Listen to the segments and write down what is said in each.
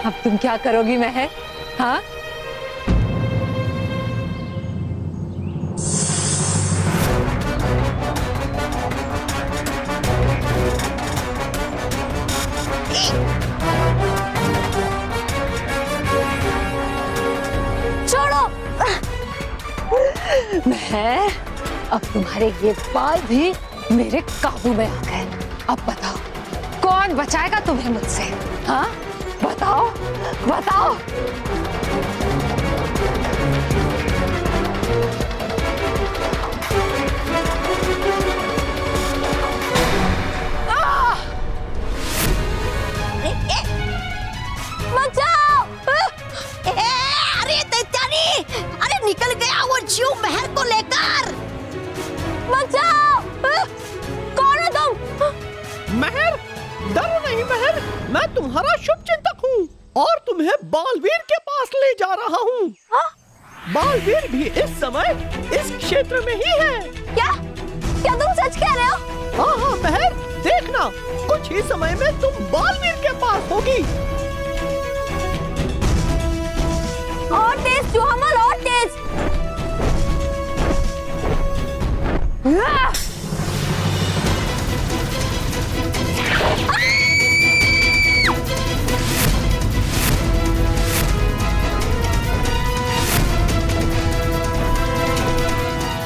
अब तुम क्या करोगी महर? हाँ, छोड़ो। महर, अब तुम्हारे ये बाल भी मेरे काबू में आ गए। अब बताओ कौन बचाएगा तुम्हें मुझसे? हाँ, बताओ बताओ। बचाओ। अरे दैत्यानी, अरे निकल गया वो जीव महर को लेकर। बचाओ। कौन हो तुम? महर, डरो नहीं महर, मैं तुम्हारा शुभ चिंतक हूँ और तुम्हें बालवीर के पास ले जा रहा हूँ। बालवीर भी इस समय इस क्षेत्र में ही है। क्या क्या तुम सच कह रहे हो? हाँ हाँ महर, देखना कुछ ही समय में तुम बालवीर के पास होगी। और तेज चूहामल, और तेज।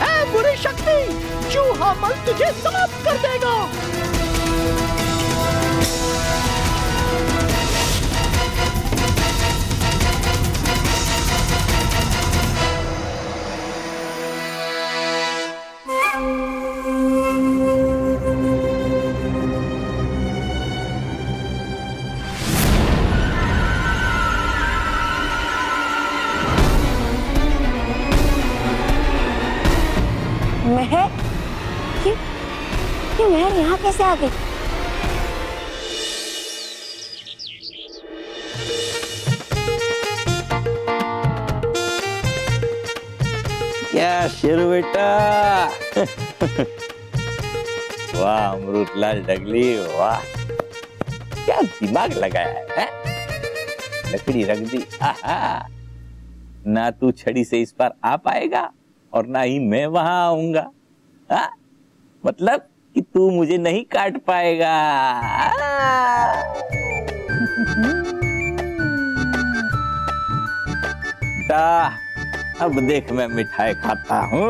ऐ बुरी शक्ति, चूहामल तुझे समाप्त कर देगा। महर, ये महर यहाँ कैसे आ गई? क्या शेरू बेटा। वाह अमृतलाल डगली, वाह क्या दिमाग लगाया है? लकड़ी रख दी। आहा, ना तू छड़ी से इस पार आ पाएगा और ना ही मैं वहां आऊंगा। मतलब कि तू मुझे नहीं काट पाएगा। अब देख मैं मिठाई खाता हूँ।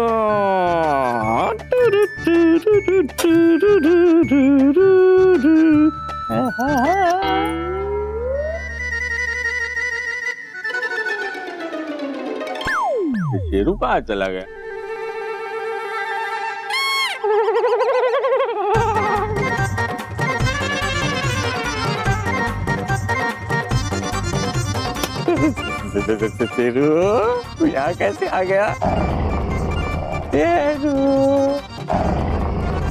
शेरू कहाँ चला गया? शेरू, तू यहाँ कैसे आ गया? शेरू,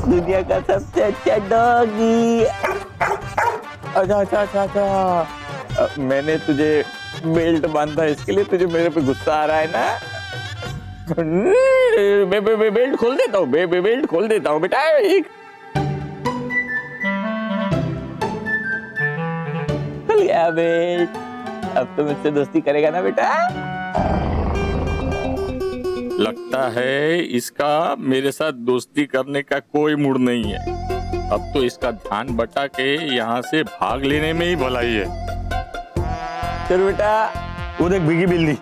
दुनिया का सबसे अच्छा डॉगी। अच्छा अच्छा अच्छा अच्छा, मैंने तुझे बेल्ट बांधा इसके लिए तुझे मेरे पे गुस्सा आ रहा है ना? बेल्ट खोल देता हूँ, बेल्ट खोल देता हूँ बेटा। खुल गया बेल्ट। अब तो मुझसे दोस्ती करेगा ना बेटा? लगता है इसका मेरे साथ दोस्ती करने का कोई मूड नहीं है। अब तो इसका ध्यान बटा के यहाँ से भाग लेने में ही भलाई है। चल बेटा, वो देख भीगी बिल्ली।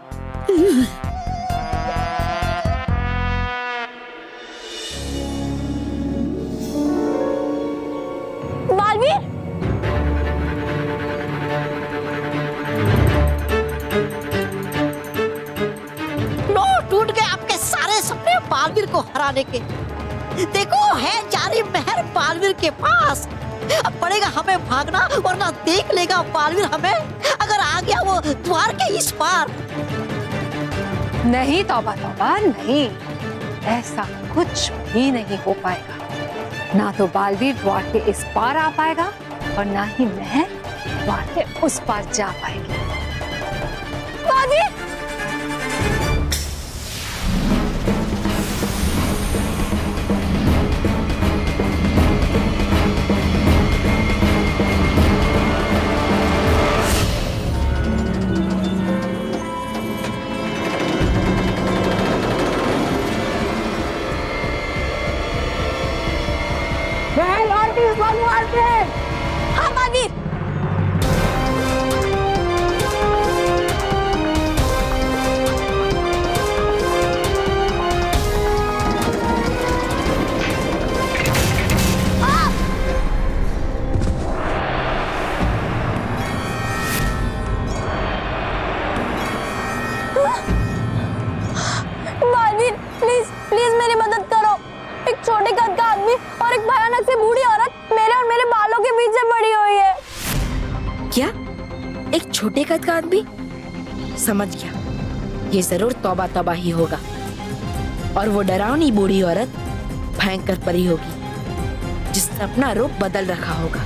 बालवीर, लो टूट गए आपके सारे सपने बालवीर को हराने के। देखो है जारी महर बालवीर के पास। अब पड़ेगा हमें भागना वरना देख लेगा बालवीर हमें, अगर आ गया वो द्वार के इस पार। नहीं तौबा तौबा नहीं, ऐसा कुछ भी नहीं हो पाएगा। ना तो बालवीर द्वार के इस पार आ पाएगा और ना ही महर द्वार के उस पार जा पाएगी। बालवीर, बालवीर प्लीज प्लीज मेरी मदद करो। एक छोटे कद का आदमी और एक भयानक सी बूढ़ी औरत मेरे और मेरे बालों के बीच से पड़ी हुई है। क्या? एक छोटे कद का आदमी? समझ गया, ये जरूर तौबा तौबा ही होगा और वो डरावनी बूढ़ी औरत भयंकर परी होगी जिसने अपना रूप बदल रखा होगा।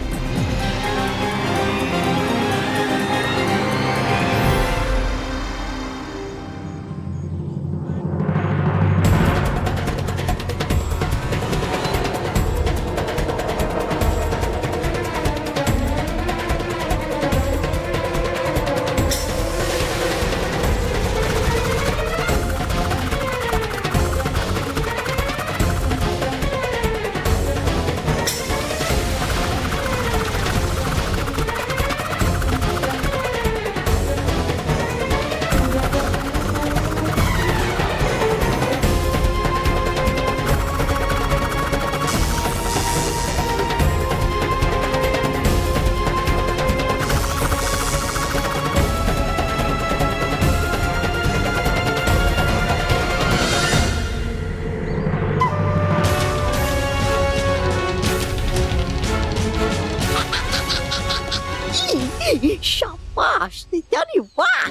शाबाश नित्यानी, वाह।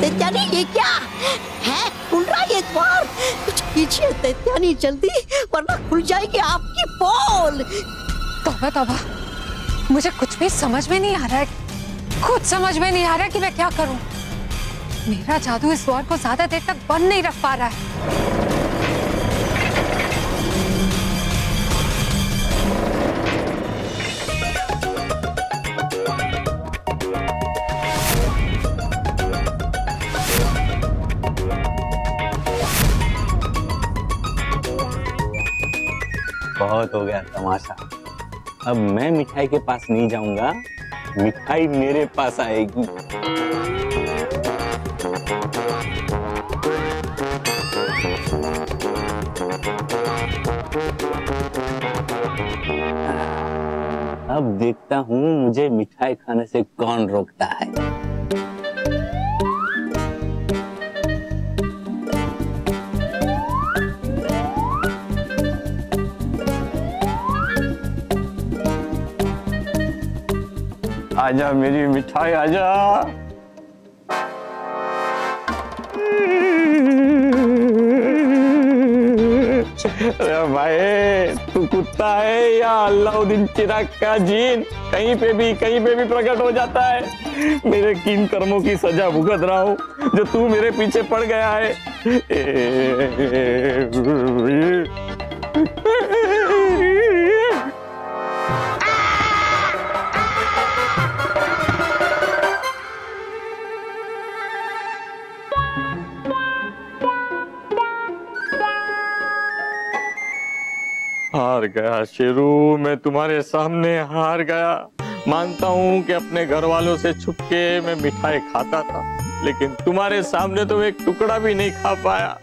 नित्यानी ये क्या है? खुल रहा ये द्वार, कुछ कीजिए नित्यानी जल्दी, वरना खुल जाएगी आपकी पोल। तौबा तौबा, मुझे कुछ भी समझ में नहीं आ रहा है, खुद समझ में नहीं आ रहा कि मैं क्या करूं। मेरा जादू इस द्वार को ज्यादा देर तक बंद नहीं रख पा रहा है। बहुत हो गया तमाशा। अब मैं मिठाई के पास नहीं जाऊंगा, मिठाई मेरे पास आएगी। अब देखता हूँ मुझे मिठाई खाने से कौन रोकता है। आजा मेरी मिठाई आजा। अरे भाई तू कुत्ता है या अलाउद्दीन चिराग का जीन? कहीं पे भी प्रकट हो जाता है। मेरे किन कर्मों की सजा भुगत रहा हूँ जो तू मेरे पीछे पड़ गया है। हार गया शेरू, मैं तुम्हारे सामने हार गया। मानता हूँ कि अपने घर वालों से छुप के मैं मिठाई खाता था, लेकिन तुम्हारे सामने तो एक टुकड़ा भी नहीं खा पाया।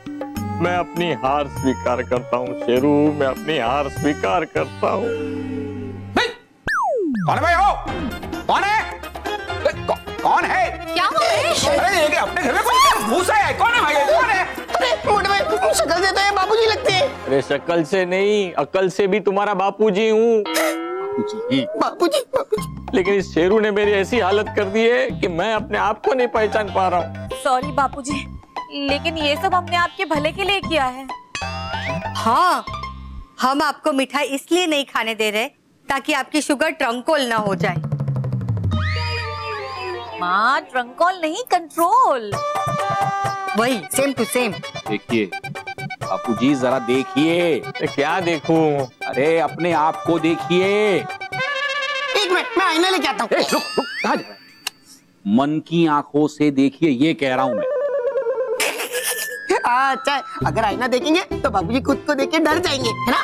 मैं अपनी हार स्वीकार करता हूँ शेरू, मैं अपनी हार स्वीकार करता हूँ। कौन है भाई हो? कौन है? कौन है? क्या हुआ महेश? अरे ये अपने घर में कोई घुस आया है? कौन है भाई? कौन है? अरे मोटे भाई शक्ल से तो ये बाबूजी लगते हैं। अरे शक्ल से नहीं, अकल से भी तुम्हारा बापूजी हूँ। बाबूजी लेकिन इस शेरू ने मेरी ऐसी हालत कर दी है कि मैं अपने आप को नहीं पहचान पा रहा हूँ। सॉरी बापूजी, लेकिन ये सब हमने आपके भले के लिए किया है। हाँ, हम आपको मिठाई इसलिए नहीं खाने दे रहे ताकि आपकी शुगर ट्रंकोल ना हो जाए। माँ, ट्रंकोल नहीं, कंट्रोल। वही सेम टू सेम। देखिए बापूजी जरा देखिए। क्या देखूं? अरे अपने आप को देखिए। एक मिनट मैं आईना लेके आता हूँ। रुक रुक, कहाँ जा रहा है? मन की आंखों से देखिए, ये कह रहा हूँ मैं। अच्छा, अगर आईना देखेंगे तो बाबूजी खुद को देख के डर जाएंगे, है ना?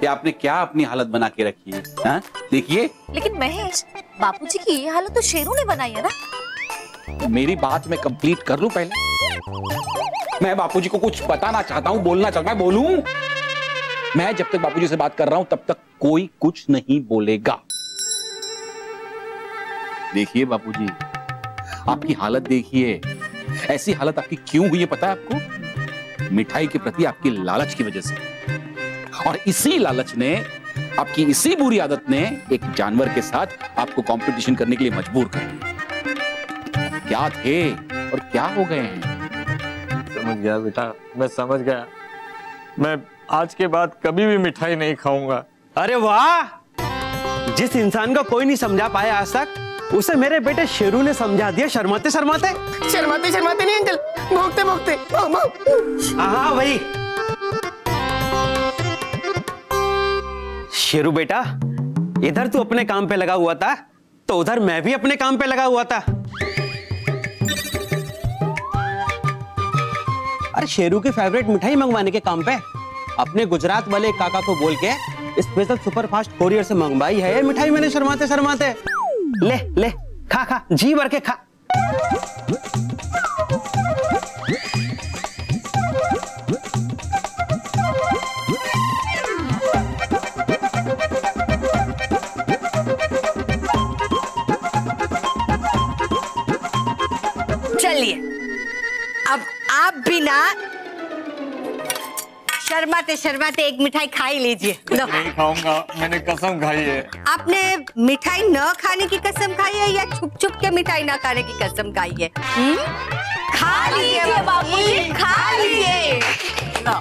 ये आपने क्या अपनी हालत बना के रखी है? हाँ? देखिए। लेकिन महेश, बापूजी की ये हालत तो शेरू ने बनाई है ना। मेरी बात मैं कंप्लीट कर लूं पहले। मैं बापूजी को कुछ बताना चाहता हूं, बोलना चाहता हूं, मैं बोलूं? मैं जब तक बापूजी से बात कर रहा हूं तब तक कोई कुछ नहीं बोलेगा। देखिए बापूजी, आपकी हालत देखिए। ऐसी हालत आपकी क्यों हुई है पता है आपको? मिठाई के प्रति आपकी लालच की वजह से। और इसी लालच ने, आपकी इसी बुरी आदत ने एक जानवर के साथ आपको कंपटीशन करने के लिए मजबूर कर दिया। क्या थे और क्या हो गए हैं? समझ गया बेटा, मैं समझ गया। मैं आज के बाद कभी भी मिठाई नहीं खाऊंगा। अरे वाह, जिस इंसान को कोई नहीं समझा पाया आज तक, उसे मेरे बेटे शेरू ने समझा दिया शर्माते शर्माते। शर्माते शर्माते नहीं अंकल, भौंकते भौंकते। हाँ भाई। शेरू बेटा, इधर तू अपने काम पे लगा हुआ था तो उधर मैं भी अपने काम पे लगा हुआ था। अरे शेरू की फेवरेट मिठाई मंगवाने के काम पे अपने गुजरात वाले काका को बोल के स्पेशल सुपरफास्ट कोरियर से मंगवाई है ये मिठाई मैंने शर्माते शर्माते। ले ले, खा खा, जी भर के खा। चलिए, अब आप भी ना शर्माते शर्माते एक मिठाई खा ही लीजिए। लो। नहीं खाऊंगा, मैंने कसम खाई है। आपने मिठाई न खाने की कसम खाई है या छुप छुप के मिठाई न खाने की कसम खाई है? खा लीजिए बाबूजी, खा लीजिए। लो।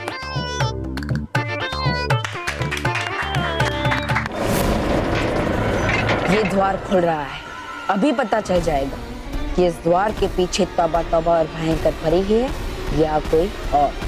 ये द्वार खुल रहा है, अभी पता चल जाएगा कि इस द्वार के पीछे तौबा तौबा और भयंकर परी है या कोई और।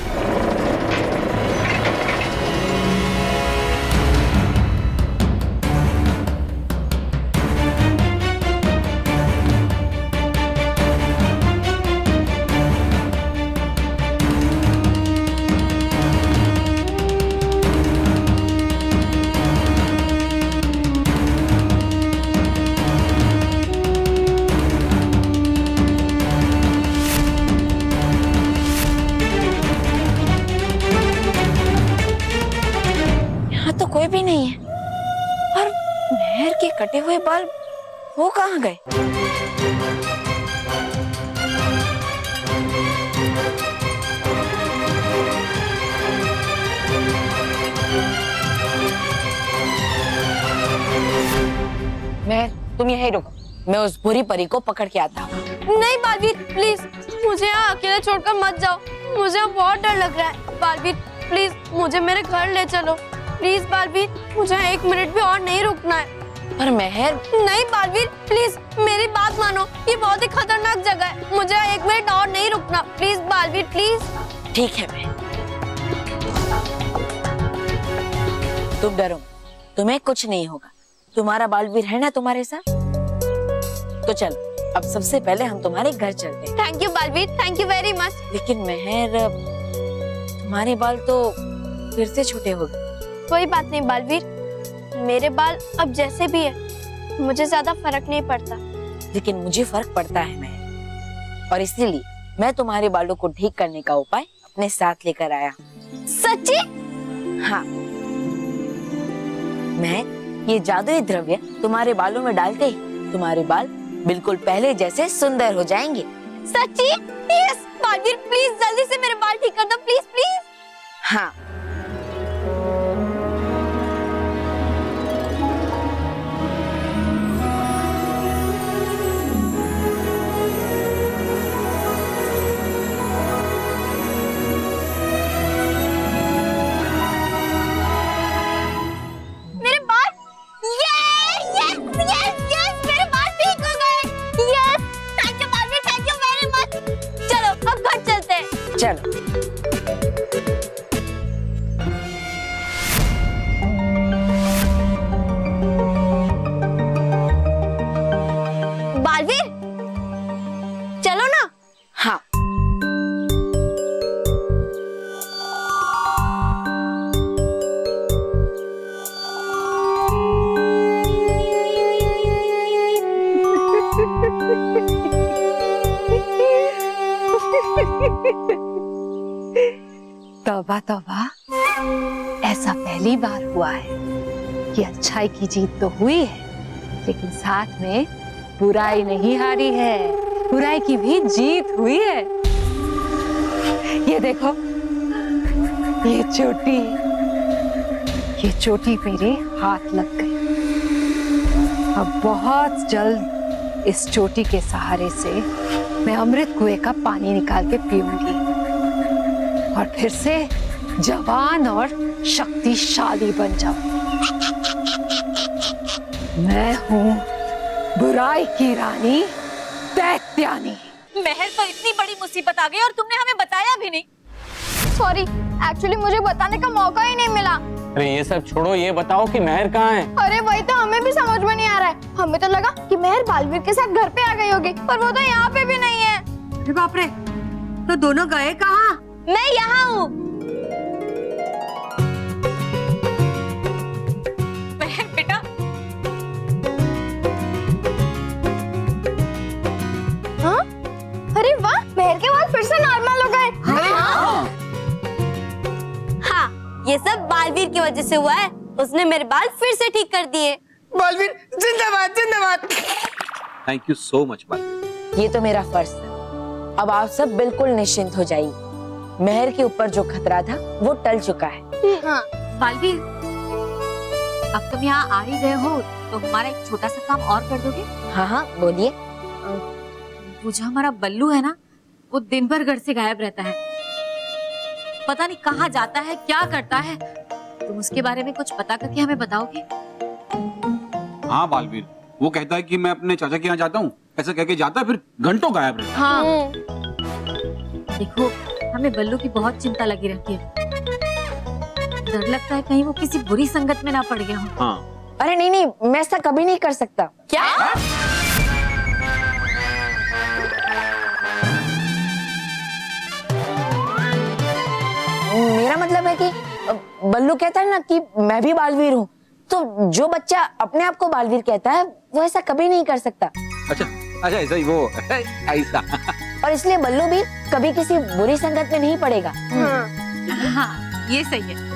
तो कोई भी नहीं है। और मेहर के कटे हुए बाल वो कहाँ गए? मेहर, तुम यहीं रुको, मैं उस बुरी परी को पकड़ के आता हूँ। नहीं बालवीर, प्लीज मुझे यहाँ अकेले छोड़कर मत जाओ। मुझे यहाँ बहुत डर लग रहा है। बालवीर प्लीज मुझे मेरे घर ले चलो। प्लीज बालवीर, मुझे 1 मिनट भी और नहीं रुकना है। पर मेहर। नहीं बालवीर, प्लीज मेरी बात मानो, ये बहुत ही खतरनाक जगह है। मुझे 1 मिनट और नहीं रुकना। Please Baalveer, please. ठीक है मैं। तुम डरो, तुम्हें कुछ नहीं होगा। तुम्हारा बालवीर है ना तुम्हारे साथ। तो चलो, अब सबसे पहले हम तुम्हारे घर चलते हैं। Thank you Baalveer, thank you very much. लेकिन मेहर, तुम्हारे बाल तो फिर से छोटे हो गए। कोई बात नहीं बालवीर, मेरे बाल अब जैसे भी है, मुझे ज्यादा फर्क नहीं पड़ता। लेकिन मुझे फर्क पड़ता है मेहर, और इसीलिए मैं तुम्हारे बालों को ठीक करने का उपाय अपने साथ लेकर आया। सच्ची? हाँ। मैं ये जादुई द्रव्य तुम्हारे बालों में डालते ही तुम्हारे बाल बिल्कुल पहले जैसे सुंदर हो जाएंगे। सच्ची? यस बालवीर, प्लीज जल्दी से मेरे बाल ठीक कर दो, प्लीज प्लीज। हाँ। चलो। बालवीर, चलो ना। हाँ। तौबा तौबा, ऐसा पहली बार हुआ है कि अच्छाई की जीत तो हुई है, लेकिन साथ में बुराई नहीं हारी है, बुराई की भी जीत हुई है। ये देखो, ये चोटी मेरे हाथ लग गई। अब बहुत जल्द इस चोटी के सहारे से मैं अमृत कुएं का पानी निकाल के पीऊंगी और फिर से जवान और शक्तिशाली बन जाऊंगी। मैं हूँ बुराई की रानी दैत्यानी। महर पर इतनी बड़ी मुसीबत आ गई और तुमने हमें बताया भी नहीं। सॉरी, एक्चुअली मुझे बताने का मौका ही नहीं मिला। अरे ये सब छोड़ो, ये बताओ कि महर कहाँ है? अरे वही तो हमें भी समझ में नहीं आ रहा है। हमें तो लगा कि महर बालवीर के साथ घर पे आ गई होगी, पर वो तो यहाँ पे भी नहीं है। अरे बाप रे, तो दोनों गए कहाँ? मैं यहाँ हूँ। महर बेटा, हाँ? अरे वाह, महर के बाल फिर से नॉर्मल हो गए। हाँ, ये सब बालवीर की वजह से हुआ है। उसने मेरे बाल फिर से ठीक कर दिए। बालवीर जिंदाबाद जिंदाबाद। Thank you so much Baalveer. ये तो मेरा फर्ज था। अब आप सब बिल्कुल निश्चिंत हो जाइए। महर के ऊपर जो खतरा था वो टल चुका है। हाँ। बालवीर, अब तुम यहाँ आ ही गए हो तो हमारा एक छोटा सा काम और कर दोगे? हाँ हाँ बोलिए। वो जो हमारा बल्लू है ना, वो दिन भर घर से गायब रहता है। पता नहीं कहाँ जाता है, क्या करता है। तुम उसके बारे में कुछ पता करके हमें बताओगे? हाँ बालवीर, वो कहता है कि मैं अपने चाचा के यहाँ जाता हूँ, ऐसा कह के जाता है, फिर घंटों गायब रहता है। हाँ। देखो, हमें बल्लू की बहुत चिंता लगी रहती है। डर लगता है कहीं वो किसी बुरी संगत में ना पड़ गया हो। हाँ। अरे नहीं नहीं, मैं ऐसा कभी नहीं कर सकता। क्या? मेरा मतलब है कि बल्लू कहता है ना कि मैं भी बालवीर हूँ, तो जो बच्चा अपने आप को बालवीर कहता है वो ऐसा कभी नहीं कर सकता। अच्छा अच्छा, ऐसा ही वो ऐसा। और इसलिए बल्लू भी कभी किसी बुरी संगत में नहीं पड़ेगा। हाँ, ये सही है।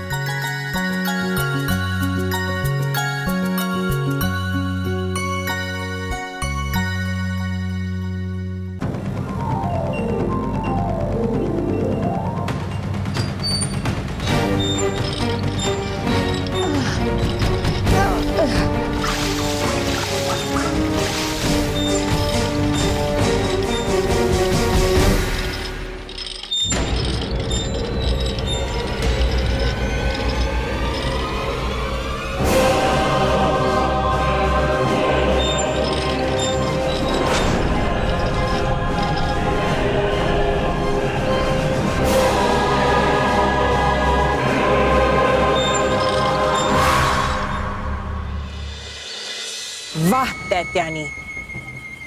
वाह दैत्यानी,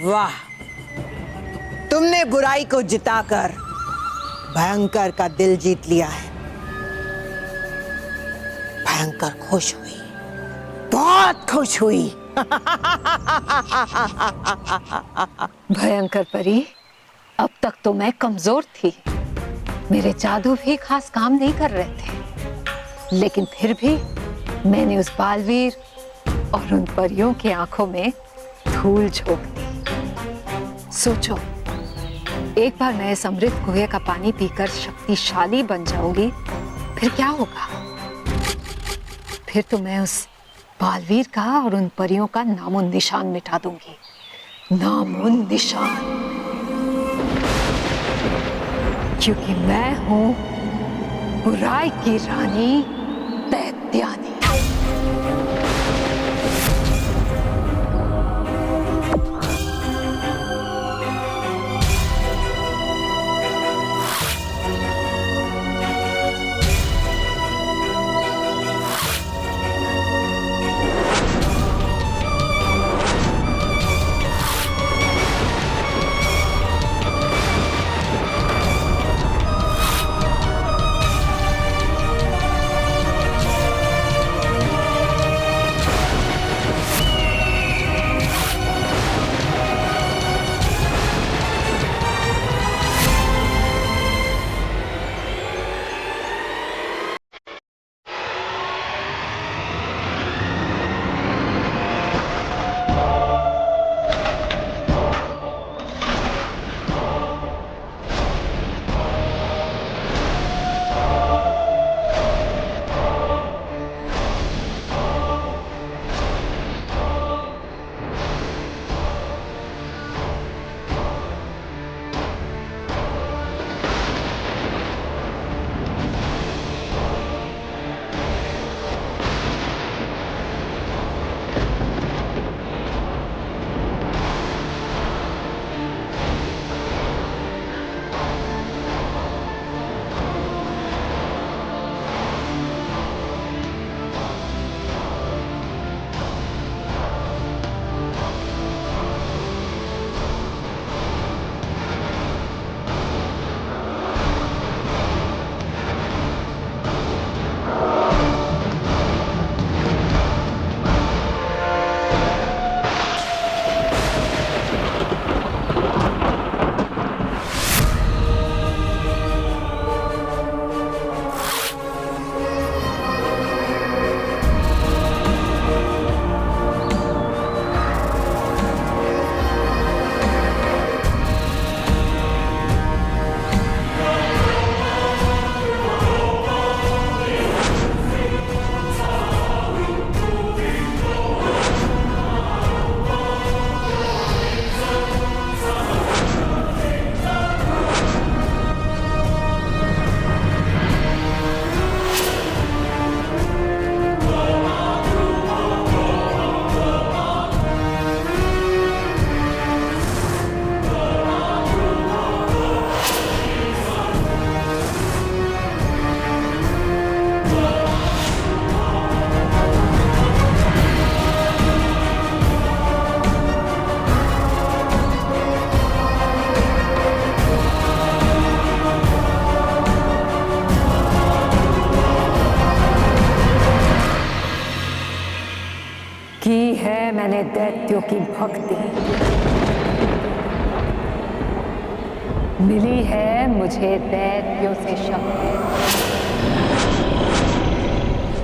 वाह, तुमने बुराई को जिताकर भयंकर का दिल जीत लिया है। भयंकर खुश हुई, बहुत खुश हुई। भयंकर परी, अब तक तो मैं कमजोर थी, मेरे जादू भी खास काम नहीं कर रहे थे, लेकिन फिर भी मैंने उस बालवीर और उन परियों की आंखों में धूल झोंक दी। सोचो, एक बार मैं इस अमृत कुएं का पानी पीकर शक्तिशाली बन जाऊंगी, फिर क्या होगा? फिर तो मैं उस बालवीर का और उन परियों का नामो निशान मिटा दूंगी, नामो निशान, क्योंकि मैं हूं बुराई की रानी दैत्यानी। मैंने दैत्यों की भक्ति, मिली है मुझे दैत्यों से शक्ति।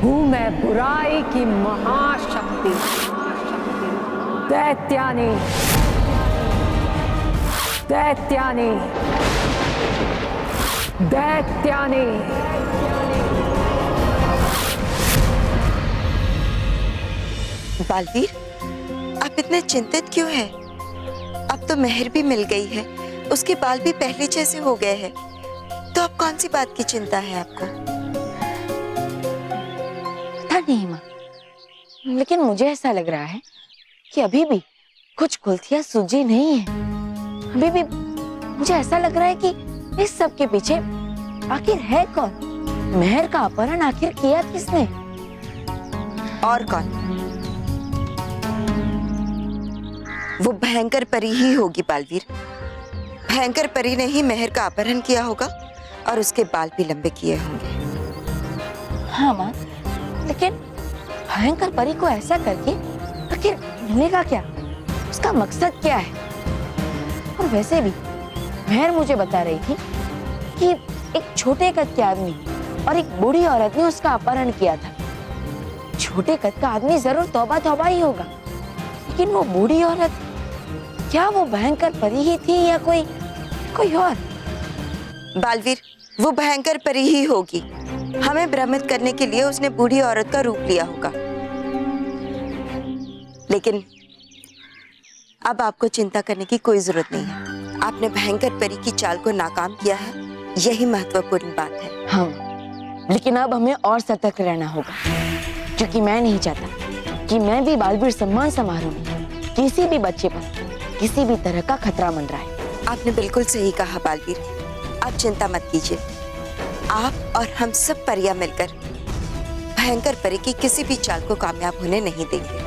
हूं मैं बुराई की महाशक्ति, दैत्यानी, दैत्यानी, दैत्यानी। बालवीर, आप इतने चिंतित क्यों हैं? अब तो मेहर भी मिल गई है, उसके बाल भी पहले जैसे हो गए हैं, तो अब कौन सी बात की चिंता है आपको? पता नहीं माँ, लेकिन मुझे ऐसा लग रहा है कि अभी भी कुछ कुल्थियाँ सूझी नहीं है। अभी भी मुझे ऐसा लग रहा है कि इस सब के पीछे आखिर है कौन? मेहर का अपहरण आखिर किया किसने? और कौन? वो भयंकर परी ही होगी बालवीर। भयंकर परी ने ही मेहर का अपहरण किया होगा और उसके बाल भी लंबे किए होंगे। हाँ माँ, लेकिन भयंकर परी को ऐसा करके आखिर मिलेगा क्या? उसका मकसद क्या है? और वैसे भी मेहर मुझे बता रही थी कि एक छोटे कद के आदमी और एक बूढ़ी औरत ने उसका अपहरण किया था। छोटे कद का आदमी जरूर तौबा तौबा ही होगा, लेकिन वो बूढ़ी औरत, क्या वो भयंकर परी ही थी या कोई और? बालवीर, वो भयंकर परी ही होगी। हमें भ्रमित करने के लिए उसने बूढ़ी औरत का रूप लिया होगा। लेकिन अब आपको चिंता करने की कोई जरूरत नहीं है। आपने भयंकर परी की चाल को नाकाम किया है, यही महत्वपूर्ण बात है। हाँ, लेकिन अब हमें और सतर्क रहना होगा, क्योंकि मैं नहीं चाहता कि मैं भी बालवीर सम्मान समारोह में किसी भी बच्चे पर किसी भी तरह का खतरा मंडराए। आपने बिल्कुल सही कहा बालवीर, आप चिंता मत कीजिए। आप और हम सब परियां मिलकर भयंकर परी की किसी भी चाल को कामयाब होने नहीं देंगे।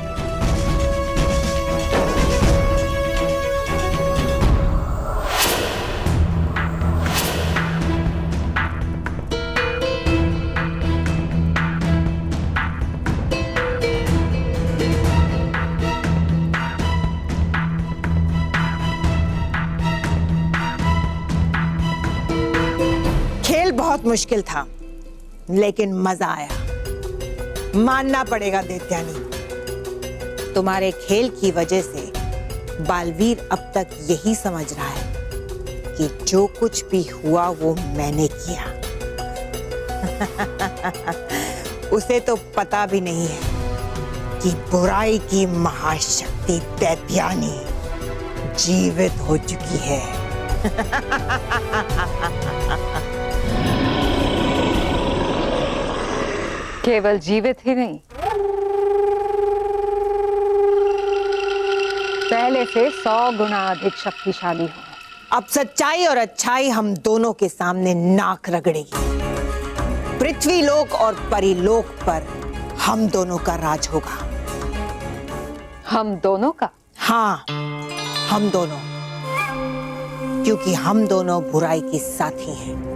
बहुत मुश्किल था, लेकिन मजा आया। मानना पड़ेगा दैत्यानी, तुम्हारे खेल की वजह से बालवीर अब तक यही समझ रहा है कि जो कुछ भी हुआ वो मैंने किया। उसे तो पता भी नहीं है कि बुराई की महाशक्ति दैत्यानी जीवित हो चुकी है। केवल जीवित ही नहीं, पहले से 100 गुना अधिक शक्तिशाली हो। अब सच्चाई और अच्छाई हम दोनों के सामने नाक रगड़ेगी। पृथ्वी लोक और परीलोक पर हम दोनों का राज होगा। हम दोनों का? हाँ, हम दोनों, क्योंकि हम दोनों बुराई के साथी हैं।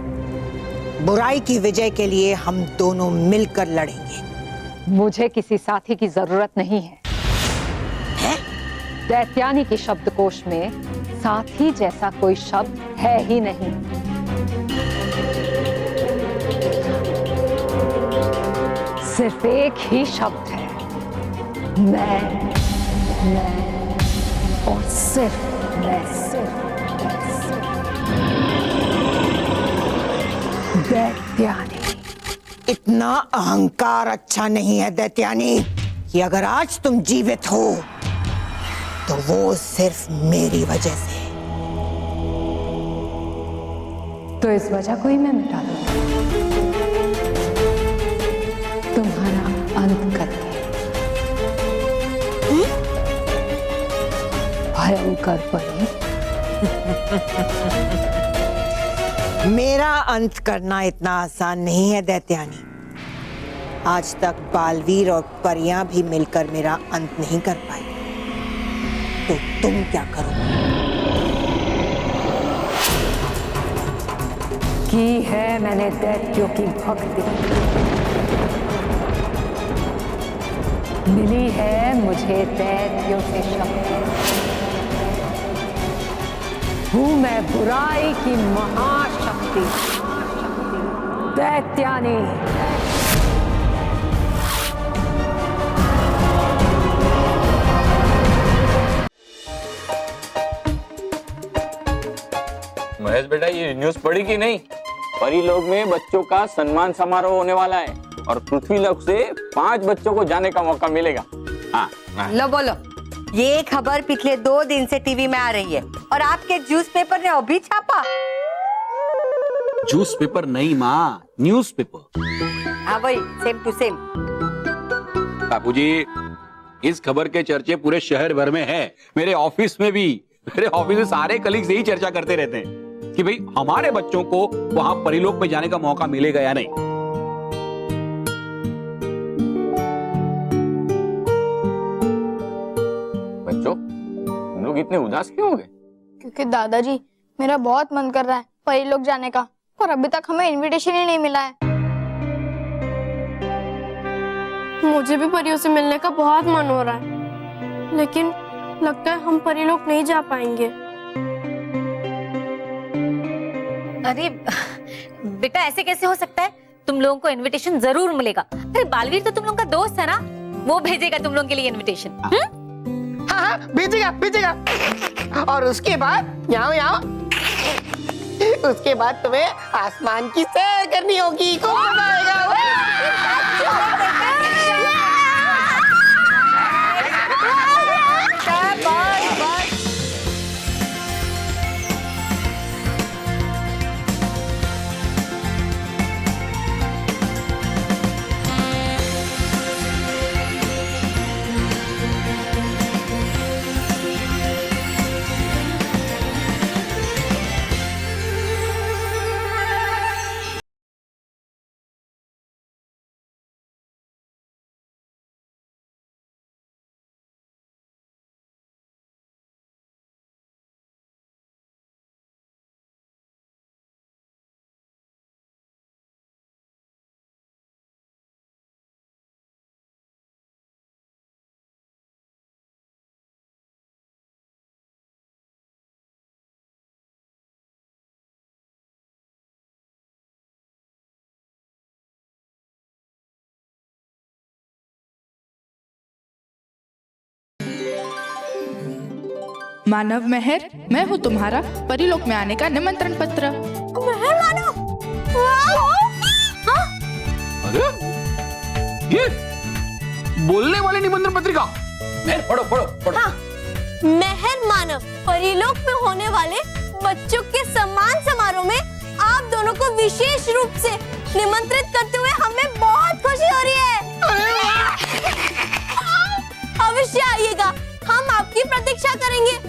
बुराई की विजय के लिए हम दोनों मिलकर लड़ेंगे। मुझे किसी साथी की जरूरत नहीं है। दैत्यानी के शब्दकोश में साथी जैसा कोई शब्द है ही नहीं। सिर्फ एक ही शब्द है, मैं और सिर्फ मैं। दैत्यानी। इतना अहंकार अच्छा नहीं है दैत्यानी, कि अगर आज तुम जीवित हो तो वो सिर्फ मेरी वजह से। तो इस वजह को ही मैं मिटा दूंगा, तुम्हारा अंत करके। भयंकर परी। मेरा अंत करना इतना आसान नहीं है दैत्यानी। आज तक बालवीर और परियां भी मिलकर मेरा अंत नहीं कर पाई, तो तुम क्या करोगे? की है मैंने दैत्यों की भक्ति, मिली है मुझे दैत्यों से शक्ति। हूं मैं बुराई की महाशक्ति, दैत्यानी। महेश बेटा, ये न्यूज़ पढ़ी कि नहीं? परीलोक में बच्चों का सम्मान समारोह होने वाला है और पृथ्वीलोक से 5 बच्चों को जाने का मौका मिलेगा। हाँ। लो बोलो, ये खबर पिछले 2 दिन से टीवी में आ रही है और आपके न्यूज़ पेपर ने अभी छापा। जूस पेपर नहीं माँ, न्यूज पेपर। हाँ वही, सेम टू सेम। बापूजी, इस खबर के चर्चे पूरे शहर भर में है। मेरे ऑफिस में भी, मेरे ऑफिस में सारे कलीग्स यही चर्चा करते रहते हैं कि भाई हमारे बच्चों को वहां परिलोक में जाने का मौका मिलेगा या नहीं। बच्चों, तुम लोग इतने उदास क्यों हो गए? क्योंकि दादाजी, मेरा बहुत मन कर रहा है परीलोक जाने का, और अभी तक हमें इनविटेशन ही नहीं मिला है। मुझे भी परियों से मिलने का बहुत मन हो रहा है, लेकिन लगता है हम परीलोक नहीं जा पाएंगे। अरे बेटा, ऐसे कैसे हो सकता है? तुम लोगों को इनविटेशन जरूर मिलेगा। अरे बालवीर तो तुम लोगों का दोस्त है ना, वो भेजेगा तुम लोगों के लिए इनविटेशन। हाँ, भेजेगा भेजेगा। और उसके बाद यहाँ उसके बाद तुम्हें आसमान की सैर करनी होगी। खूब मजा आएगा। मानव मेहर, मैं हूँ तुम्हारा परीलोक में आने का निमंत्रण पत्र। मेहर मानव, अरे ये बोलने वाले निमंत्रण पत्रिका। पढ़ो पढ़ो पढ़ो। हाँ, मेहर मानव, परीलोक में होने वाले बच्चों के सम्मान समारोह में आप दोनों को विशेष रूप से निमंत्रित करते हुए हमें बहुत खुशी हो रही है। अवश्य आइएगा, हम आपकी प्रतीक्षा करेंगे।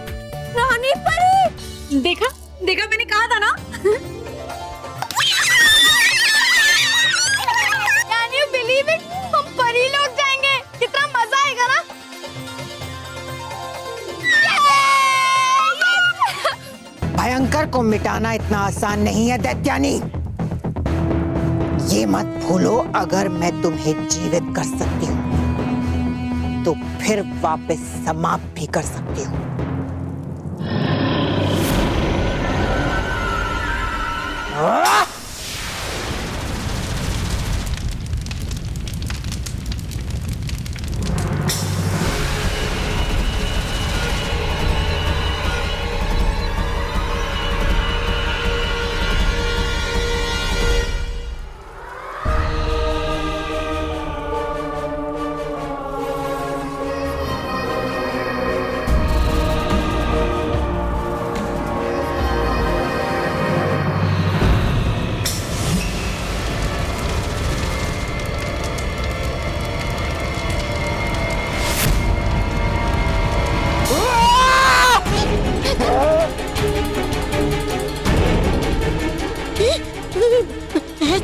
रानी परी, देखा देखा, मैंने कहा था ना। Can you believe it? हम परीलोक जाएंगे, कितना मजा आएगा ना। भयंकर को मिटाना इतना आसान नहीं है दैत्यानी। ये मत भूलो, अगर मैं तुम्हें जीवित कर सकती हूँ तो फिर वापस समाप्त भी कर सकती हूँ।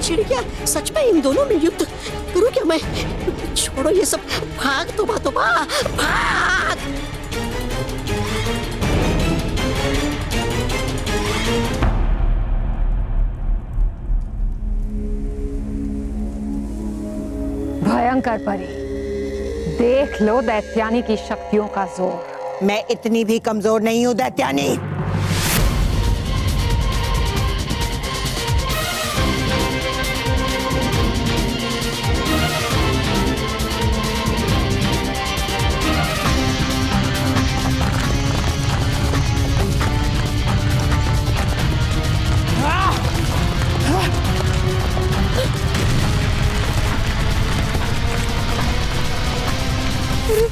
चिड़िया, सच में इन दोनों में युद्ध करूं क्या मैं? छोड़ो ये सब, भाग तो भाग। भयंकर परी, देख लो दैत्यानी की शक्तियों का जोर। मैं इतनी भी कमजोर नहीं हूँ दैत्यानी।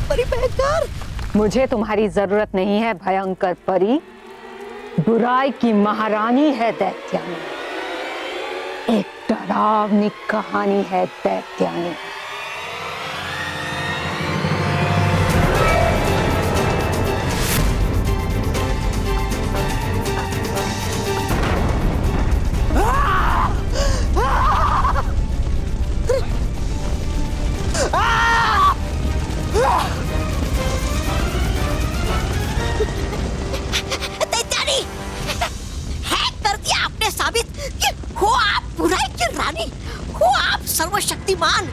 परी भयंकर, मुझे तुम्हारी जरूरत नहीं है भयंकर परी। बुराई की महारानी है दैत्यानी। एक डरावनी कहानी है दैत्यानी। दैत्यानी, हैक कर दिया आपने साबित कि हो आप बुराई की रानी, हो आप सर्वशक्तिमान।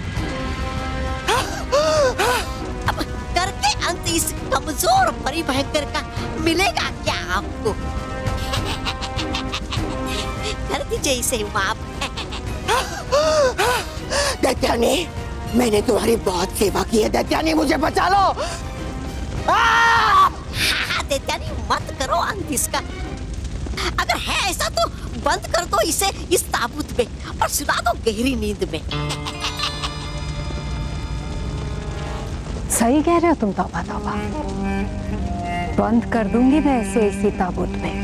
अब करके अंत इस कमजोर परी भयंकर का मिलेगा क्या आपको? कर दीजिए इसे माफ। दैत्यानी, मैंने तुम्हारी बहुत सेवा की है दैत्यानी, मुझे बचा लो। हाँ, दैत्यानी मत करो अंत इसका। अगर है ऐसा तो बंद कर दो इसे इस ताबूत में और सुला दो गहरी नींद में। सही कह रहे हो तुम तौबा तौबा। बंद कर दूंगी मैं इसे इसी ताबूत में,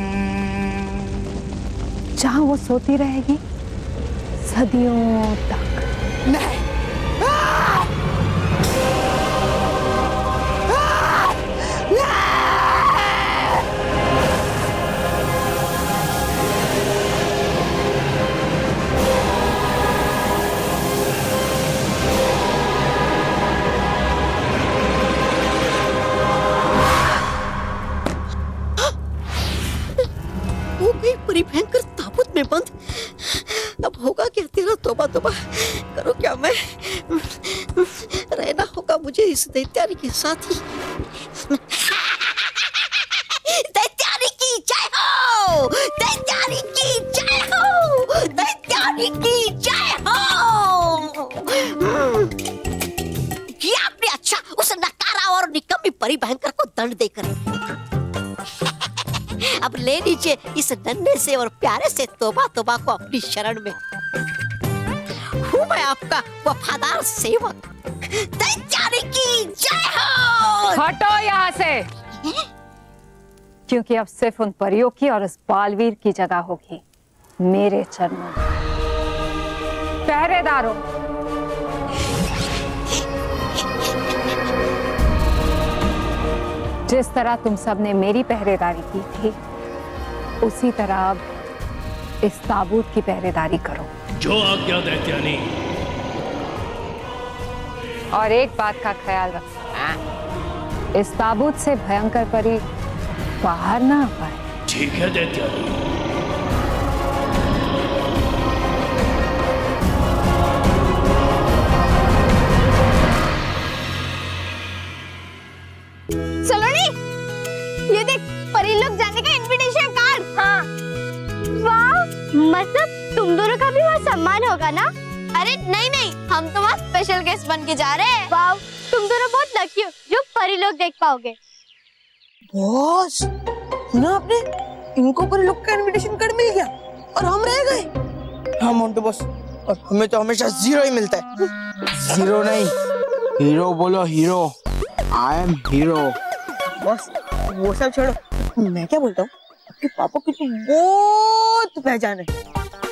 जहां वो सोती रहेगी सदियों तक। नहीं। हो गई परी भयंकर ताबूत में बंद। अब होगा क्या तेरा? तौबा तौबा करो क्या मैं? रहना होगा मुझे इस दैत्यानी के साथ ही। दैत्यानी की जय हो! दैत्यानी की जय हो! दैत्यानी की जय हो! किया आपने अच्छा उस नकारा और निकम्मी परी भयंकर को दंड देकर। अब ले लीजिए इस नन्हे से और प्यारे से तौबा तौबा को अपनी शरण में। हूँ मैं आपका वफादार सेवक। दैत्यानी की जय हो! हटो यहाँ से, क्योंकि अब सिर्फ उन परियों की और उस बालवीर की जगह होगी मेरे चरणों में। पहरेदारों, जिस तरह तुम सबने मेरी पहरेदारी की थी, उसी तरह अब इस ताबूत की पहरेदारी करो। जो आज्ञा दैत्यानी। और एक बात का ख्याल रखना, इस ताबूत से भयंकर परी बाहर ना आ पाए। ठीक है दैत्यानी। सलोनी, ये देख परी लोग जाने का इनविटेशन कार्ड। हाँ। वाह, मतलब तुम दोनों का भी वहाँ सम्मान होगा ना? अरे नहीं नहीं, हम तो वहाँ स्पेशल गेस्ट बन के जा रहे हैं। वाह, तुम दोनों बहुत लकी हो जो परी लोग देख पाओगे। बॉस, सुना आपने? इनको परी लोग का इनविटेशन कार्ड मिल गया और हम रह गए। हाँ मोंटू बॉस, और हमें तो हमेशा 0 ही मिलता है। 0 नहीं, हीरो बोलो hero. I am hero. Boss वो सब छोड़ो, मैं क्या बोलता हूँ, आपके पापा की तो बहुत पहचान है,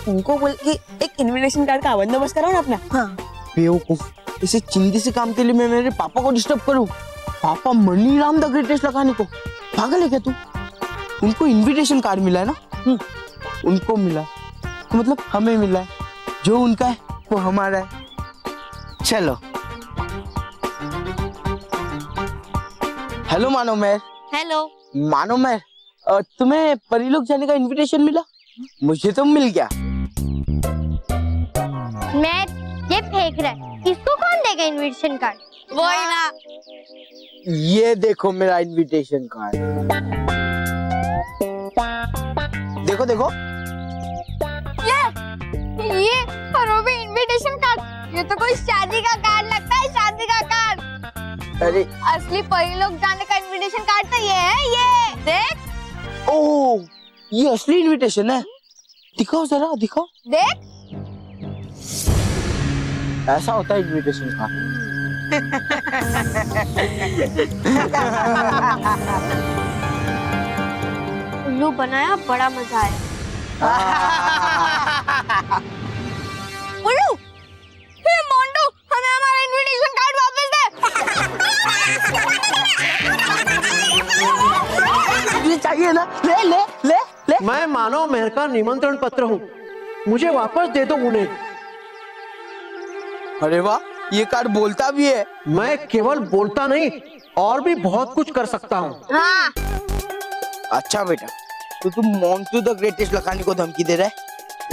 उनको बोल के एक इनविटेशन कार्ड का बंदोबस्त कराओ ना अपना। हाँ बेवकूफ, इसे चिंदी से काम के लिए मैं मेरे पापा को डिस्टर्ब करूँ? पापा मनी राम द ग्रेटेस्ट लगाने को पागल है क्या तू? उनको इनविटेशन कार्ड मिला है ना, उनको मिला तो मतलब हमें मिला है, जो उनका है वो हमारा है। चलो। हेलो मानो मेहर। हेलो मानो मेहर, तुम्हें परी लोग जाने का इनविटेशन मिला? मुझे तो मिल गया। मैं ये फेंक रहा है, इसको कौन देगा इनविटेशन कार्ड? वो ही ना। ये देखो मेरा इनविटेशन कार्ड। देखो देखो। ये और वो भी इनविटेशन कार्ड। ये तो कोई शादी का कार्ड लगता है, शादी का कार्ड। अरे असली परी लोग जाने का इनविटेशन कार्ड तो ये है, ये देख। ओह, ये असली इनविटेशन है। दिखाओ जरा, दिखाओ। देख, ऐसा होता है इनविटेशन कार्ड। उल्लू बनाया, बड़ा मजा आया। उल्लू, हे मोंटू, हमें हमारा इनविटेशन कार्ड वापस दे। ये चाहिए ना? ले ले ले ले। मैं मानव मेहर का निमंत्रण पत्र हूँ, मुझे वापस दे दो उन्हें। अरे वाह, ये कार्ड बोलता भी है। मैं केवल बोलता नहीं, और भी बहुत कुछ कर सकता हूँ। हाँ। अच्छा बेटा, तो तुम मोंटू द ग्रेटेस्ट लखानी को धमकी दे रहा है?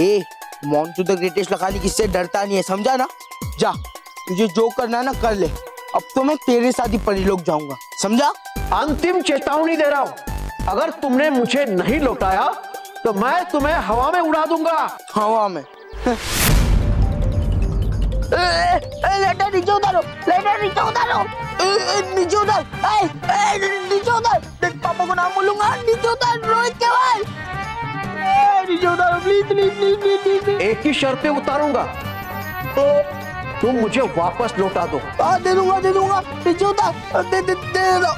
ए, मोंटू द ग्रेटेस्ट लखानी किससे डरता नहीं है, समझा ना? जा, तुझे जो करना है ना कर ले। अब तो मैं तेरे साथ ही परीलोक जाऊंगा, समझा? अंतिम चेतावनी दे रहा हूँ, अगर तुमने मुझे नहीं लौटाया तो मैं तुम्हें हवा में उड़ा दूंगा। हवा में? लेटर नीचे उतारो, लेटर नीचे उतारो, नीचे उतार, नीचे उतार। पापा को नाम बोलूंगा, नीचे उतार, रोहित केवल। नीचे उतारो, please please please please please. एक ही शर्त पे उतारूंगा, तुम मुझे वापस लौटा दो। दे दूंगा, दे दूंगा। नीचे उतार, दे दे दे दो।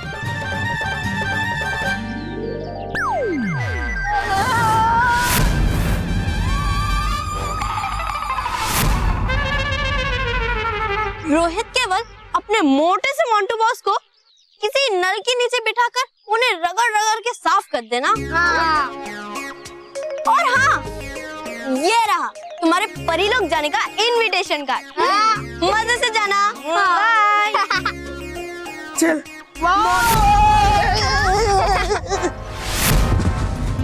रोहित केवल अपने मोटे से मोंटू बॉस को किसी नल के नीचे बिठाकर उन्हें रगड़ रगड़ के साफ कर देना। हाँ। और हाँ, ये रहा तुम्हारे परीलोक जाने का इनविटेशन कार्ड। हाँ। मजे से जाना। बाय। चल।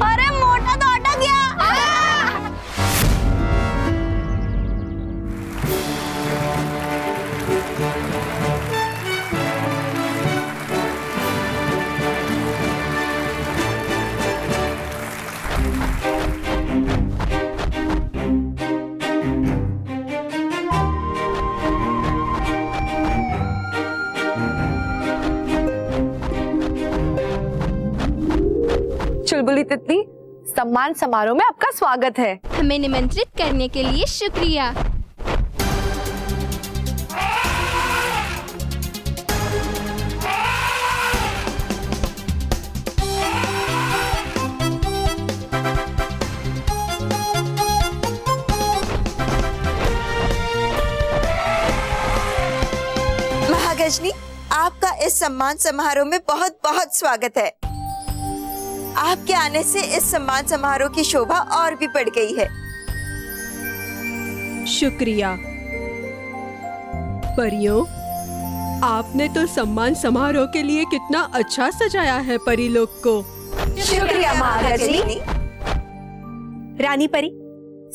अरे मोटा तो अटक गया। चुलबुली तितली, सम्मान समारोह में आपका स्वागत है। हमें निमंत्रित करने के लिए शुक्रिया। महागजनी, आपका इस सम्मान समारोह में बहुत बहुत स्वागत है। आपके आने से इस सम्मान समारोह की शोभा और भी बढ़ गई है। शुक्रिया परियों, आपने तो सम्मान समारोह के लिए कितना अच्छा सजाया है परीलोक को। शुक्रिया महारानी। रानी परी,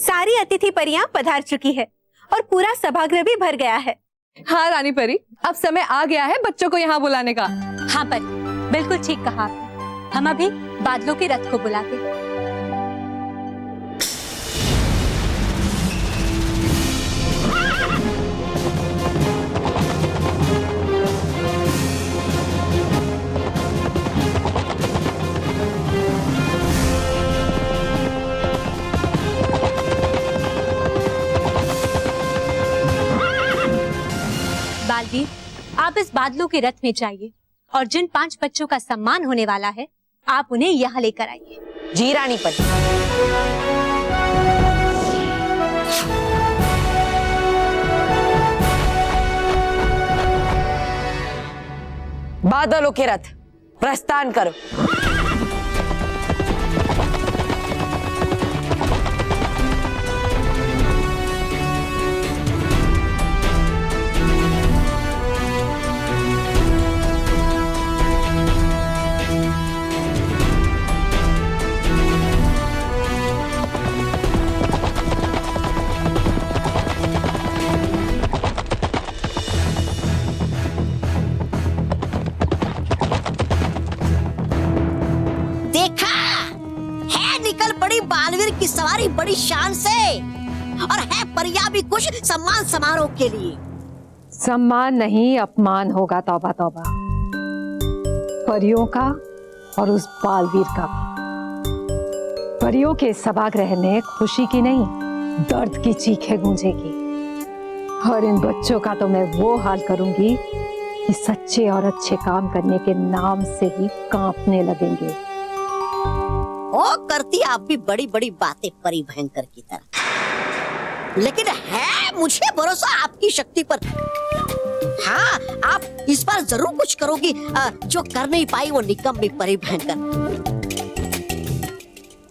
सारी अतिथि परियां पधार चुकी है और पूरा सभागृह भी भर गया है। हाँ रानी परी, अब समय आ गया है बच्चों को यहाँ बुलाने का। हाँ परी, बिल्कुल ठीक कहा आपने। हम अभी बादलों के रथ को बुलाते। बालवीर, आप इस बादलों के रथ में जाइए और जिन 5 बच्चों का सम्मान होने वाला है, आप उन्हें यहाँ लेकर आइए। जी रानी परी। बादलों के रथ प्रस्थान करो। सवारी बड़ी शान से, और है परिया भी खुश सम्मान समारोह के लिए। सम्मान नहीं अपमान होगा, तौबा तौबा। परियों का और उस बालवीर का भी। परियों के सभागृह में खुशी की नहीं, दर्द की चीखें गूंजेगी। और इन बच्चों का तो मैं वो हाल करूंगी कि सच्चे और अच्छे काम करने के नाम से ही कांपने लगेंगे। ओ करती आप भी बड़ी बड़ी बातें परी भयंकर की तरह, लेकिन है मुझे भरोसा आपकी शक्ति पर। हाँ, आप इस बार जरूर कुछ करोगी। जो कर नहीं पाई वो निकम्मी परी भयंकर।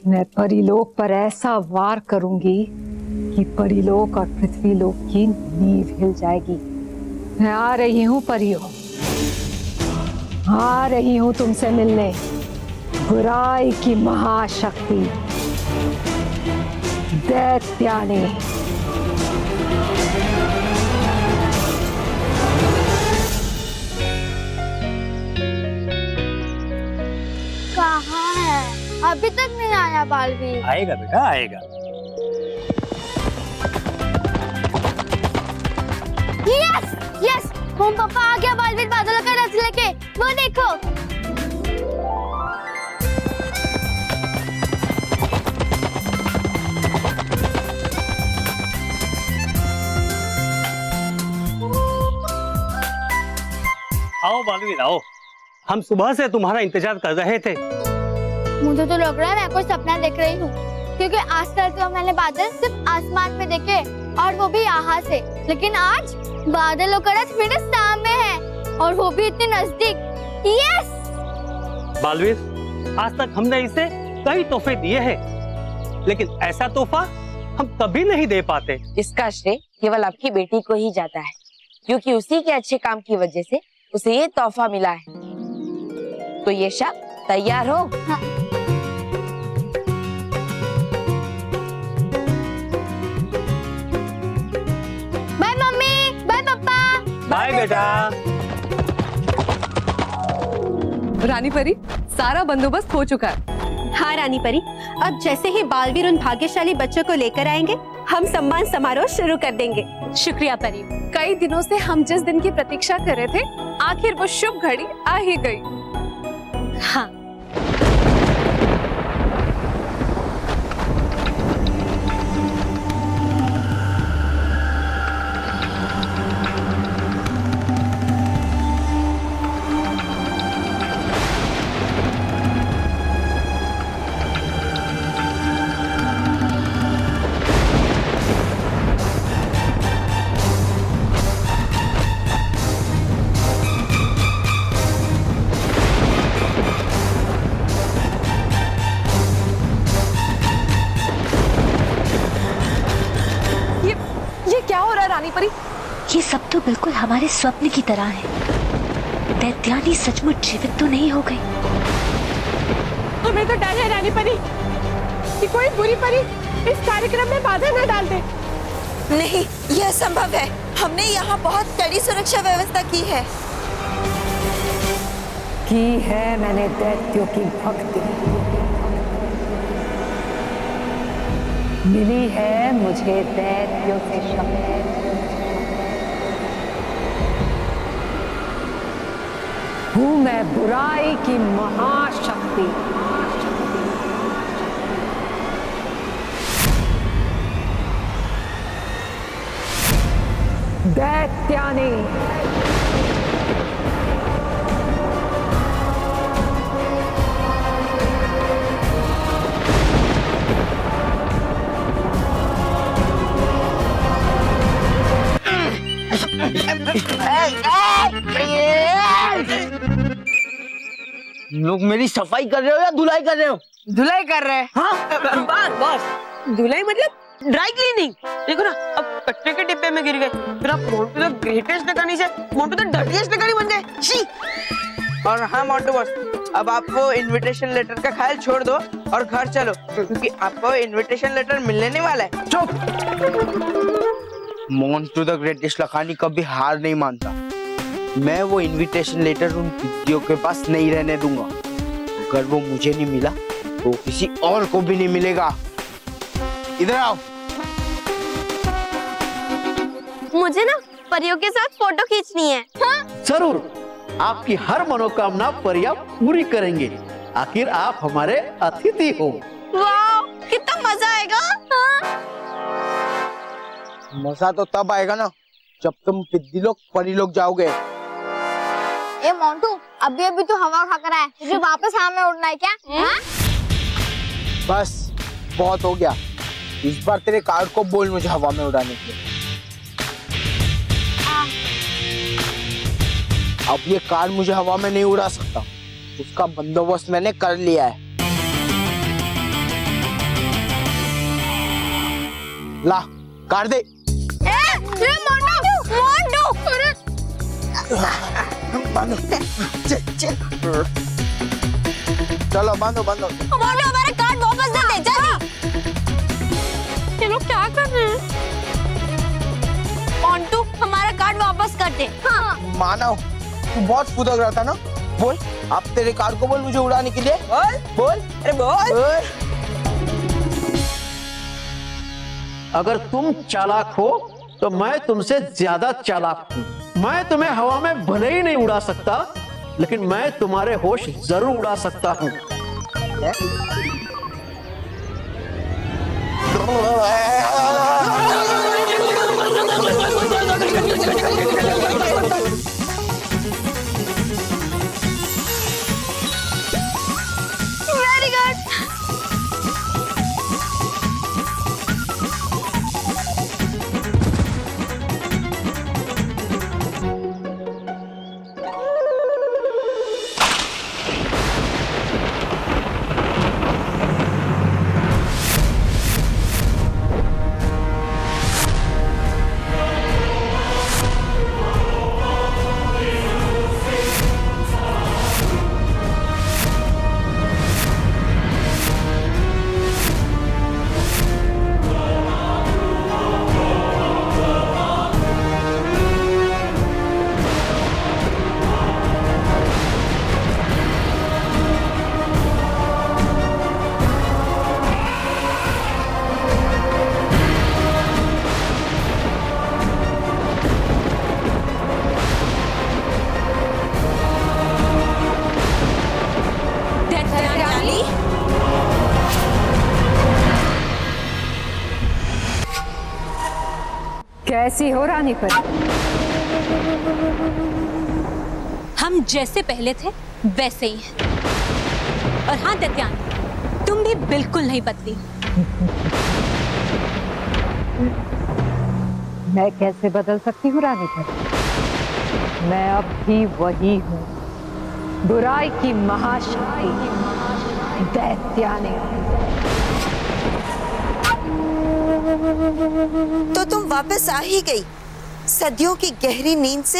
मैं परिलोक पर ऐसा वार करूंगी कि परिलोक और पृथ्वीलोक की नींव हिल जाएगी। मैं आ रही हूँ परियों, आ रही हूँ तुमसे मिलने, बुराई की महाशक्ति दैत्यानी। कहाँ है? अभी तक नहीं आया बालवीर। आएगा बेटा, आएगा। यस यस, मोम पापा आ गया बालवीर बादलों का रथ लेके। वो देखो। आओ बालवीर आओ, हम सुबह से तुम्हारा इंतजार कर रहे थे। मुझे तो लग रहा है मैं कोई सपना देख रही हूँ, क्योंकि आज तक तो मैंने बादल सिर्फ आसमान में देखे, और वो भी यहाँ से। लेकिन आज बादलों का रथ मेरे सामने है, और वो भी इतने नजदीक। यस बालवीर, आज तक हमने इसे कई तोहफे दिए हैं, लेकिन ऐसा तोहफा हम कभी नहीं दे पाते। इसका श्रेय केवल आपकी बेटी को ही जाता है, क्योंकि उसी के अच्छे काम की वजह से उसे ये तोहफा मिला है। तो ये शा तैयार हो? हाँ। बाय मम्मी, बाय पापा। बाय बेटा। रानी परी, सारा बंदोबस्त हो चुका है। हाँ रानी परी, अब जैसे ही बालवीर उन भाग्यशाली बच्चों को लेकर आएंगे, हम सम्मान समारोह शुरू कर देंगे। शुक्रिया परी। कई दिनों से हम जिस दिन की प्रतीक्षा कर रहे थे, आखिर वो शुभ घड़ी आ ही गई। हाँ। रानी परी, ये सब तो बिल्कुल हमारे स्वप्न की तरह है। दैत्यानी सचमुच जीवित तो नहीं हो गई। हमें तो डर है रानी परी कि कोई बुरी परी इस कार्यक्रम में बाधा न डाल दे। नहीं, यह संभव है। हमने यहाँ बहुत कड़ी सुरक्षा व्यवस्था की है मैंने दैत्यों की भक्ति, मिली है मुझे दैत्यों से शक्ति। हूँ मैं बुराई की महाशक्ति। दैत्यानी। लोग मेरी सफाई कर रहे हो या धुलाई कर रहे हो? धुलाई कर रहे हैं। हाँ बस धुलाई मतलब ड्राई क्लीनिंग। देखो ना, अब कचरे के डिब्बे में गिर गए, फिर आप मोंटू द ग्रेटेस्ट नकानी से मोंटू द डर्टीएस्ट नकानी बन गए। शी। और हाँ मोंटू बॉस, अब आप वो इनविटेशन लेटर का ख्याल छोड़ दो और घर चलो, क्योंकि आपको इनविटेशन लेटर मिलने नहीं वाला है। चुप। मोंटू द ग्रेटेस्ट नकानी कभी हार नहीं मानता। मैं वो इनविटेशन लेटर उन दीदियों के पास नहीं रहने दूंगा। अगर वो मुझे नहीं मिला तो किसी और को भी नहीं मिलेगा। इधर आओ। मुझे ना परियों के साथ फोटो खींचनी है। हाँ? जरूर, आपकी हर मनोकामना परियां पूरी करेंगे। आखिर आप हमारे अतिथि हो। वाह, कितना मजा आएगा। हाँ? मजा तो तब आएगा ना जब तुम पिद्दी लोग परी लोग जाओगे। ए मोंटू, अभी अभी तो हवा खाकर आया, तुझे वापस हमें उड़ना है क्या? हाँ? बस बहुत हो गया। इस बार तेरे कार्ड को बोल मुझे हवा में उड़ाने के लिए। अब ये कार मुझे हवा में नहीं उड़ा सकता, उसका बंदोबस्त मैंने कर लिया है। ला कार दे। बांधो। चलो बांधो बांधो। हमारा कार्ड वापस दे दे जल्दी। ये लोग क्या कर रहे हैं? मोंटू, हमारा कार्ड वापस कर दे। हाँ। मानव, तू बहुत फुदक रहा था ना। बोल, अब तेरे कार को बोल मुझे उड़ाने के लिए। बोल बोल, अरे बोल। अगर तुम चालाक हो तो मैं तुमसे ज्यादा चालाक हूँ। मैं तुम्हें हवा में भले ही नहीं उड़ा सकता, लेकिन मैं तुम्हारे होश जरूर उड़ा सकता हूँ। Very good. कैसी हो रानी परी? हम जैसे पहले थे वैसे ही हैं। और हाँ दैत्यानी, तुम भी बिल्कुल नहीं बदली। मैं कैसे बदल सकती हूँ रानी परी? मैं अब भी वही हूँ, बुराई की महाशक्ति दैत्यानी। तो तुम वापस आ ही गई सदियों की गहरी नींद से।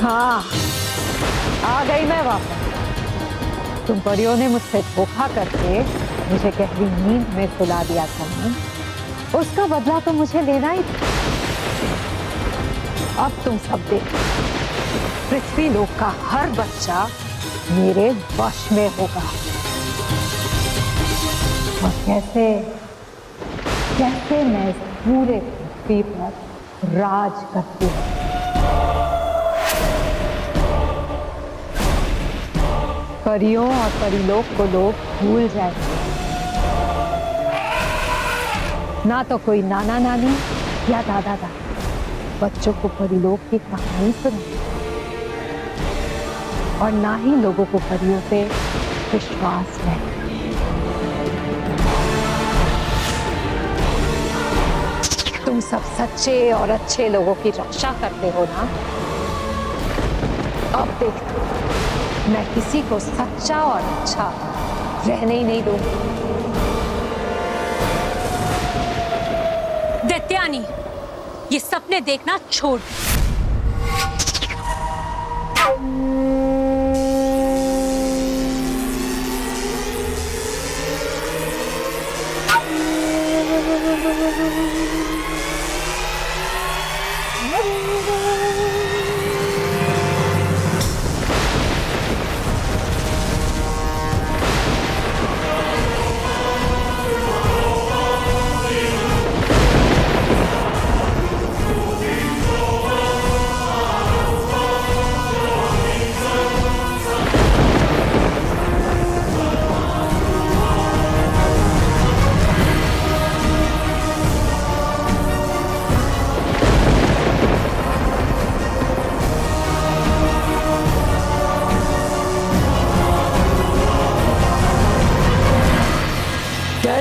हाँ, आ गई मैं वापस। तुम परियों ने मुझसे धोखा करके मुझे गहरी नींद में सुला दिया था ना, उसका बदला तो मुझे लेना ही था। अब तुम सब देखो, पृथ्वी लोक का हर बच्चा मेरे वश में होगा। और कैसे कैसे मैं इस पूरे पृथ्वी पर राज करती हूँ। परियों और परिलोक को लोग भूल जाएंगे। ना तो कोई नाना नानी या दादा दादी बच्चों को परिलोक की कहानी सुनाए, और ना ही लोगों को परियों पे विश्वास है। तुम सब सच्चे और अच्छे लोगों की रक्षा करते हो ना। अब देखो, मैं किसी को सच्चा और अच्छा रहने ही नहीं दूंगी। दैत्यानी, ये सपने देखना छोड़।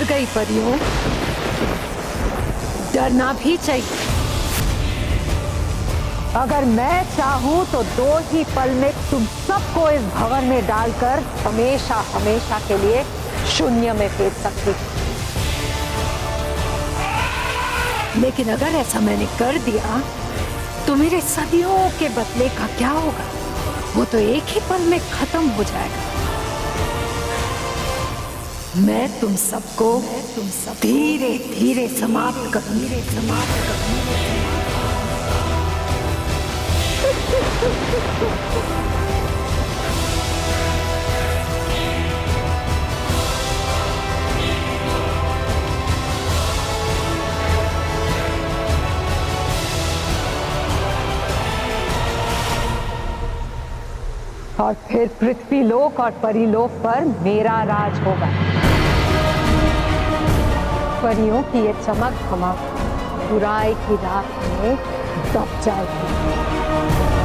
गई परियों, डरना भी चाहिए। अगर मैं चाहूं तो 2 ही पल में तुम सबको इस भवन में डालकर हमेशा हमेशा के लिए शून्य में फेंक सकती हूं। लेकिन अगर ऐसा मैंने कर दिया तो मेरे सदियों के बदले का क्या होगा? वो तो एक ही पल में खत्म हो जाएगा। मैं तुम सबको धीरे धीरे समाप्त करूंगी। और फिर पृथ्वीलोक और परिलोक पर मेरा राज होगा। परियों की ये चमक धमक बुराई की रात में दब जाएगी।